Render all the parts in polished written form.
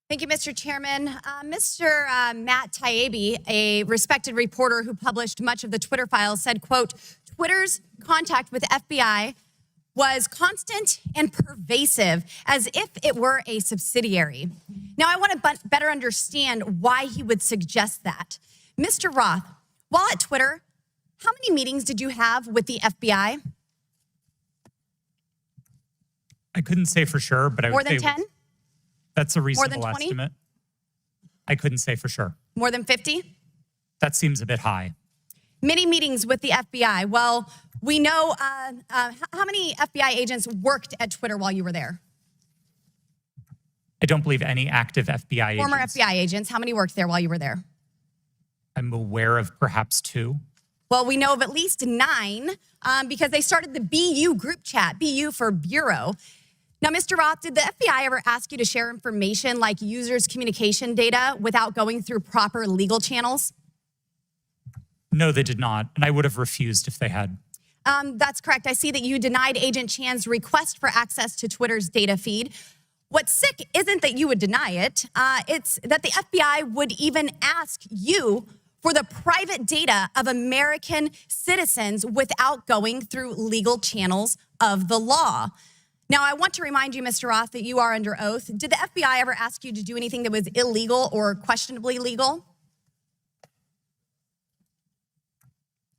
Thank you, Mr. Chairman. Mr. Matt Taibbi, a respected reporter who published much of the Twitter files, said, quote, Twitter's contact with FBI was constant and pervasive, as if it were a subsidiary. Now, I want to better understand why he would suggest that. Mr. Roth, while at Twitter, how many meetings did you have with the FBI? I couldn't say for sure, but I would say more than 10? That's a reasonable More than 20? estimate. I couldn't say for sure. More than 50? That seems a bit high. Many meetings with the FBI. Well, we know how many FBI agents worked at Twitter while you were there? I don't believe any active FBI agents. Former FBI agents, how many worked there while you were there? I'm aware of perhaps 2. Well, we know of at least 9 because they started the BU group chat, BU for Bureau. Now, Mr. Roth, did the FBI ever ask you to share information like users' communication data without going through proper legal channels? No, they did not, and I would have refused if they had. That's correct. I see that you denied Agent Chan's request for access to Twitter's data feed. What's sick isn't that you would deny it. It's that the FBI would even ask you for the private data of American citizens without going through legal channels of the law. Now, I want to remind you, Mr. Roth, that you are under oath. Did the FBI ever ask you to do anything that was illegal or questionably legal?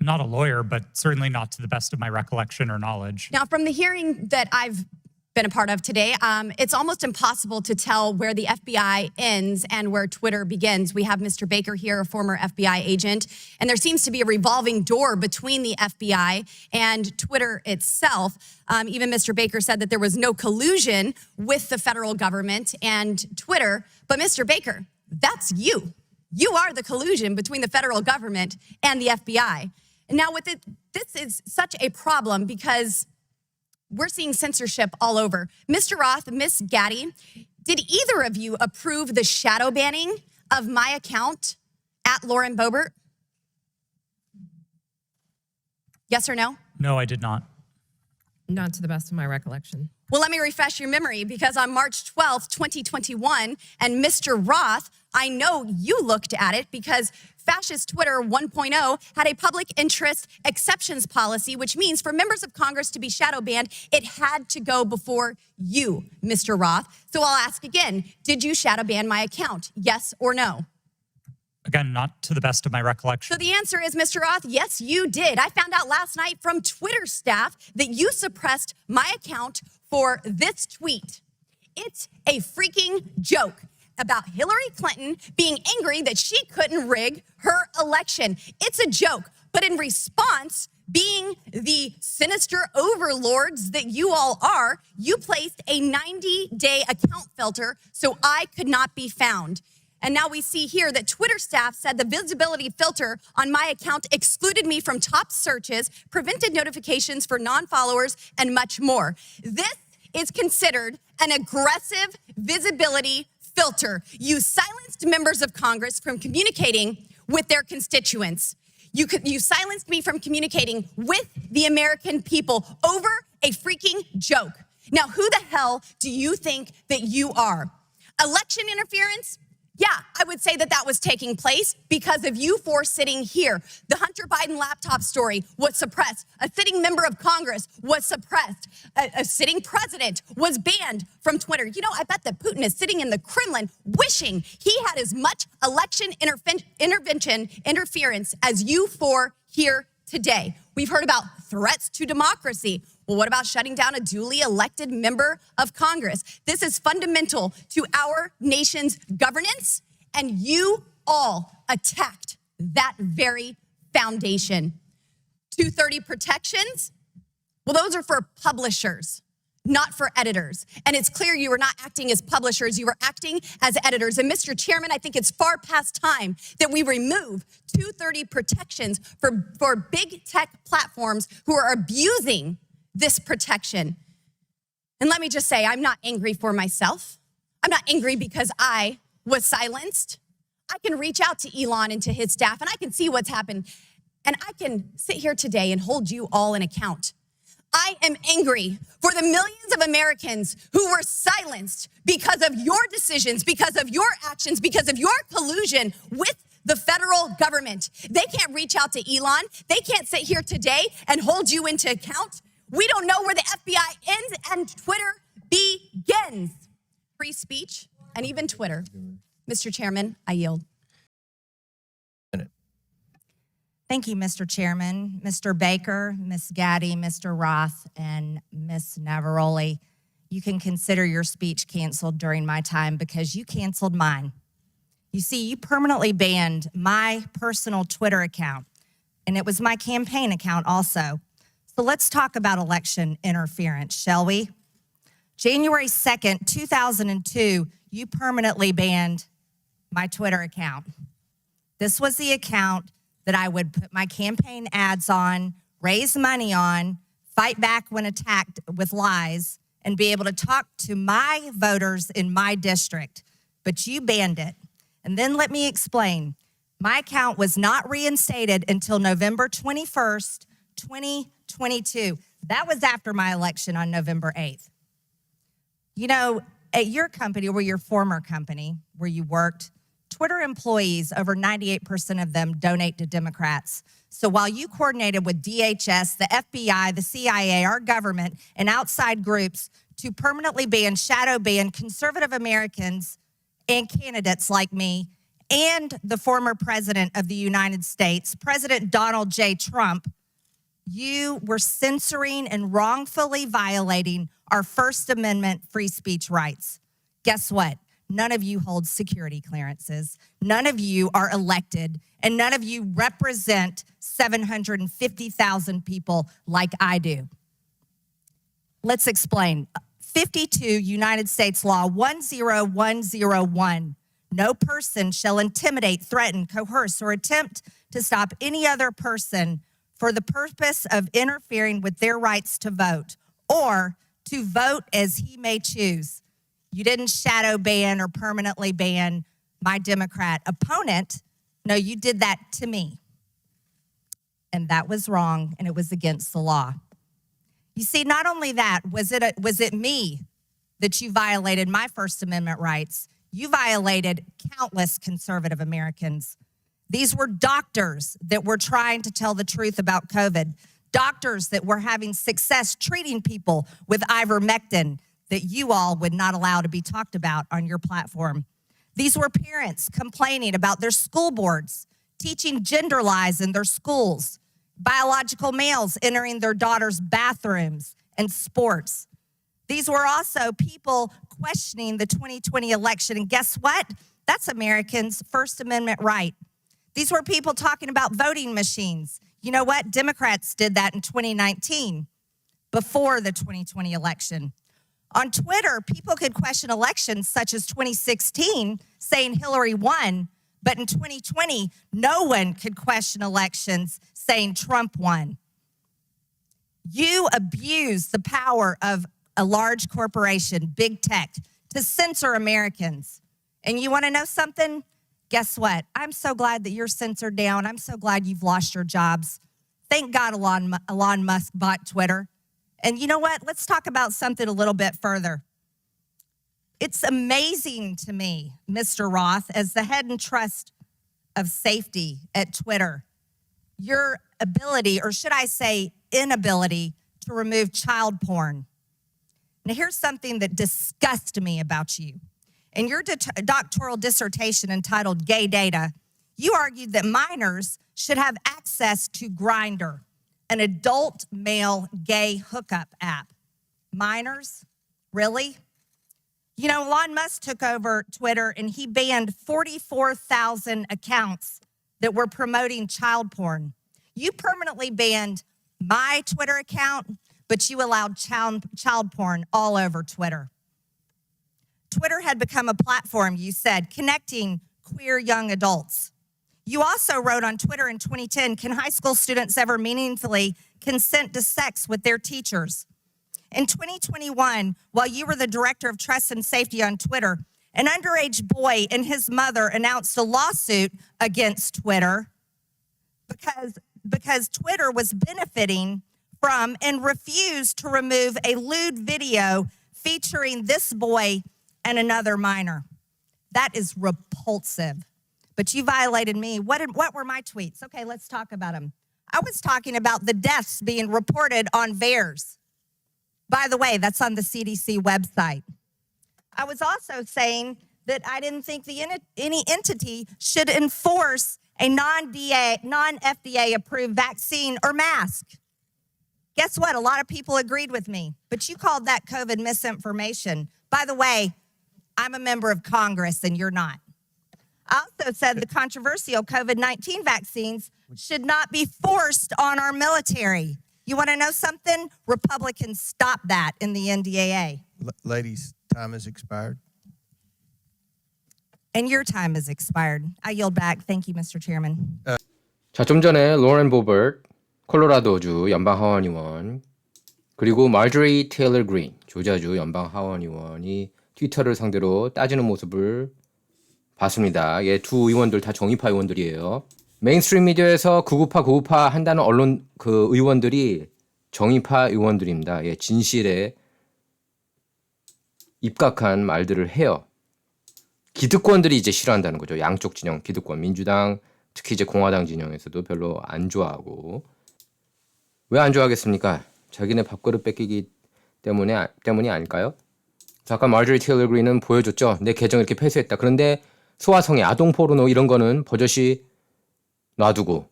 I'm not a lawyer, but certainly not to the best of my recollection or knowledge. Now, from the hearing that I've been a part of today, it's almost impossible to tell where the FBI ends and where Twitter begins. We have Mr. Baker here, a former FBI agent, and there seems to be a revolving door between the FBI and Twitter itself. Even Mr. Baker said that there was no collusion with the federal government and Twitter. But Mr. Baker, that's you. You are the collusion between the federal government and the FBI. And now with it, this is such a problem because we're seeing censorship all over. Mr. Roth, Miss Gaddy, did either of you approve the shadow banning of my account at Lauren Boebert? Yes or no? No, I did not. Not to the best of my recollection. Well, let me refresh your memory because on March 12th, 2021, and Mr. Roth, I know you looked at it because Fascist Twitter 1.0 had a public interest exceptions policy, which means for members of Congress to be shadow banned, it had to go before you, Mr. Roth. So I'll ask again, did you shadow ban my account? Yes or no? Again, not to the best of my recollection. So the answer is, Mr. Roth, yes, you did. I found out last night from Twitter staff that you suppressed my account for this tweet. It's a freaking joke about Hillary Clinton being angry that she couldn't rig her election. It's a joke, but in response, being the sinister overlords that you all are, you placed a 90-day account filter so I could not be found. And now we see here that Twitter staff said the visibility filter on my account excluded me from top searches, prevented notifications for non-followers, and much more. This is considered an aggressive visibility filter. You silenced members of Congress from communicating with their constituents. You silenced me from communicating with the American people over a freaking joke. Now, who the hell do you think that you are? Election interference? Yeah, I would say that that was taking place because of you four sitting here. The Hunter Biden laptop story was suppressed. A sitting member of Congress was suppressed. A sitting president was banned from Twitter. You know, I bet that Putin is sitting in the Kremlin wishing he had as much election interference as you four here today. We've heard about threats to democracy. Well, what about shutting down a duly elected member of Congress? This is fundamental to our nation's governance, and you all attacked that very foundation. 230 protections? Well, those are for publishers, not for editors. And it's clear you were not acting as publishers, you were acting as editors. And Mr. Chairman, I think it's far past time that we remove 230 protections for big tech platforms who are abusing this protection. And let me just say, I'm not angry for myself. I'm not angry because I was silenced. I can reach out to Elon and to his staff, and I can see what's happened. And I can sit here today and hold you all in account. I am angry for the millions of Americans who were silenced because of your decisions, because of your actions, because of your collusion with the federal government. They can't reach out to Elon. They can't sit here today and hold you into account. We don't know where the FBI ends and Twitter begins. Free speech and even Twitter. Mr. Chairman, I yield. Thank you, Mr. Chairman, Mr. Baker, Ms. Gaddy, Mr. Roth, and Ms. Navaroli. You can consider your speech canceled during my time because you canceled mine. You see, you permanently banned my personal Twitter account, and it was my campaign account also. So let's talk about election interference, shall we? January 2nd, 2002, you permanently banned my Twitter account. This was the account that I would put my campaign ads on, raise money on, fight back when attacked with lies, and be able to talk to my voters in my district. But you banned it. And then let me explain. My account was not reinstated until November 21st, 2022. That was after my election on November 8th. You know, at your company or your former company where you worked, Twitter employees, over 98% of them donate to Democrats. So while you coordinated with DHS, the FBI, the CIA, our government, and outside groups to permanently ban, shadow ban conservative Americans and candidates like me and the former president of the United States, President Donald J. Trump, you were censoring and wrongfully violating our First Amendment free speech rights. Guess what? None of you hold security clearances. None of you are elected, and none of you represent 750,000 people like I do. Let's explain. 52 United States Law 10101. No person shall intimidate, threaten, coerce, or attempt to stop any other person for the purpose of interfering with their rights to vote or to vote as he may choose. You didn't shadow ban or permanently ban my Democrat opponent. No, you did that to me. And that was wrong, and it was against the law. You see, not only that, was it me that you violated my First Amendment rights? You violated countless conservative Americans. These were doctors that were trying to tell the truth about COVID, doctors that were having success treating people with ivermectin that you all would not allow to be talked about on your platform. These were parents complaining about their school boards, teaching gender lies in their schools, biological males entering their daughters' bathrooms and sports. These were also people questioning the 2020 election. And guess what? That's Americans' First Amendment right. These were people talking about voting machines. You know what? Democrats did that in 2019, before the 2020 election. On Twitter, people could question elections such as 2016, saying Hillary won, but in 2020, no one could question elections saying Trump won. You abused the power of a large corporation, big tech, to censor Americans. And you want to know something? Guess what? I'm so glad that you're censored down. I'm so glad you've lost your jobs. Thank God Elon Musk bought Twitter. And you know what? Let's talk about something a little bit further. It's amazing to me, Mr. Roth, as the head and trust of safety at Twitter, your ability, or should I say inability, to remove child porn. Now, here's something that disgusts me about you. In your doctoral dissertation entitled Gay Data, you argued that minors should have access to Grindr, an adult male gay hookup app. Minors? Really? You know, Elon Musk took over Twitter and he banned 44,000 accounts that were promoting child porn. You permanently banned my Twitter account, but you allowed child porn all over Twitter. Twitter had become a platform, you said, connecting queer young adults. You also wrote on Twitter in 2010, can high school students ever meaningfully consent to sex with their teachers? In 2021, while you were the director of trust and safety on Twitter, an underage boy and his mother announced a lawsuit against Twitter because Twitter was benefiting from and refused to remove a lewd video featuring this boy and another minor. That is repulsive. But you violated me. What were my tweets? Okay, let's talk about them. I was talking about the deaths being reported on VAERS. By the way, that's on the CDC website. I was also saying that I didn't think any entity should enforce a non-FDA approved vaccine or mask. Guess what? A lot of people agreed with me, but you called that COVID misinformation. By the way, I'm a member of Congress and you're not. I also said the controversial COVID-19 vaccines should not be forced on our military. You want to know something? Republicans stopped that in the NDAA. Ladies, time has expired. And your time has expired. I yield back. Thank you, Mr. Chairman. 자, 좀 전에 로렌 보버트, 콜로라도주 연방 하원 의원, 그리고 말조리 테일러 그린, 조지아주 연방 하원 의원이 트위터를 상대로 따지는 모습을 봤습니다. 예, 두 의원들 다 정의파 의원들이에요. 메인스트림 미디어에서 극우파 한다는 언론 그 의원들이 정의파 의원들입니다. 예, 진실에 입각한 말들을 해요. 기득권들이 이제 싫어한다는 거죠. 양쪽 진영 기득권, 민주당, 특히 이제 공화당 진영에서도 별로 안 좋아하고. 왜 안 좋아하겠습니까? 자기네 밥그릇 뺏기기 때문이 아닐까요? 자, 아까 말조리 테일러 그린은 보여줬죠. 내 계정 이렇게 폐쇄했다. 그런데 소아성애, 아동 포르노 이런 거는 버젓이 놔두고.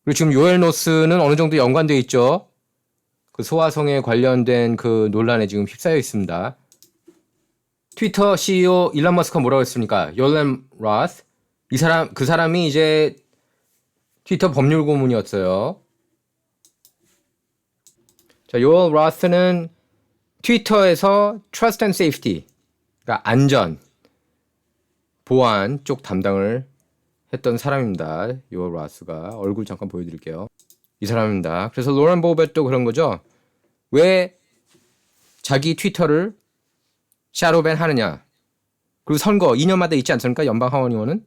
그리고 지금 요엘 노스는 어느 정도 연관돼 있죠. 그 소아성애 관련된 그 논란에 지금 휩싸여 있습니다. 트위터 CEO 일론 머스크가 뭐라고 했습니까? 요엘 로스. 그 사람이 이제 트위터 법률 고문이었어요. 자, 요엘 로스는 트위터에서 Trust and Safety, 그러니까 안전, 보안 쪽 담당을 했던 사람입니다. 요엘 로스가. 얼굴 잠깐 보여드릴게요. 이 사람입니다. 그래서 로렌 보버트도 그런 거죠. 왜 자기 트위터를 샤도밴 하느냐. 그리고 선거 2년마다 있지 않습니까? 연방 하원 의원은.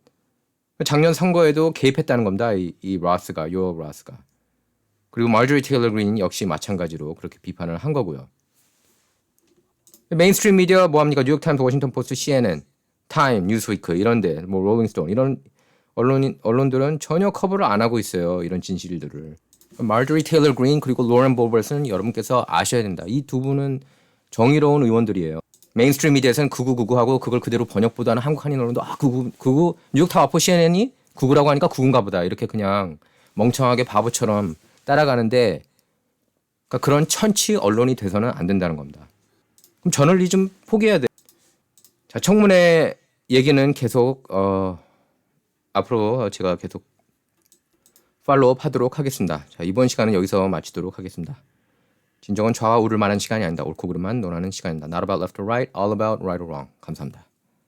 작년 선거에도 개입했다는 겁니다. 이 로스가, 요엘 로스가. 그리고 말조리 테일러 그린 역시 마찬가지로 그렇게 비판을 한 거고요. 메인스트림 미디어 뭐합니까? 뉴욕타임스, 워싱턴 포스트, CNN, 타임, 뉴스위크 이런데 뭐 롤링스톤 이런 언론들은 전혀 커버를 안 하고 있어요. 이런 진실들을. 말조리 테일러 그린 그리고 로렌 보버트는 여러분께서 아셔야 된다. 이 두 분은 정의로운 의원들이에요. 메인스트림 미디어에서는 극우하고 그걸 그대로 번역보다는 한국 한인 언론도 극우 뉴욕타워포 CNN이 극우라고 하니까 극우인가 보다 이렇게 그냥 멍청하게 바보처럼 따라가는데 그러니까 그런 천치 언론이 돼서는 안 된다는 겁니다. 그럼 저널리즘 포기해야 돼. 자, 청문회 얘기는 계속 앞으로 제가 계속 팔로우업 하도록 하겠습니다. 자, 이번 시간은 여기서 마치도록 하겠습니다. 진정한 좌와 우를 말하는 시간이 아니다. 옳고 그름만 논하는 시간입니다. Not about left or right, all about right or wrong. 감사합니다.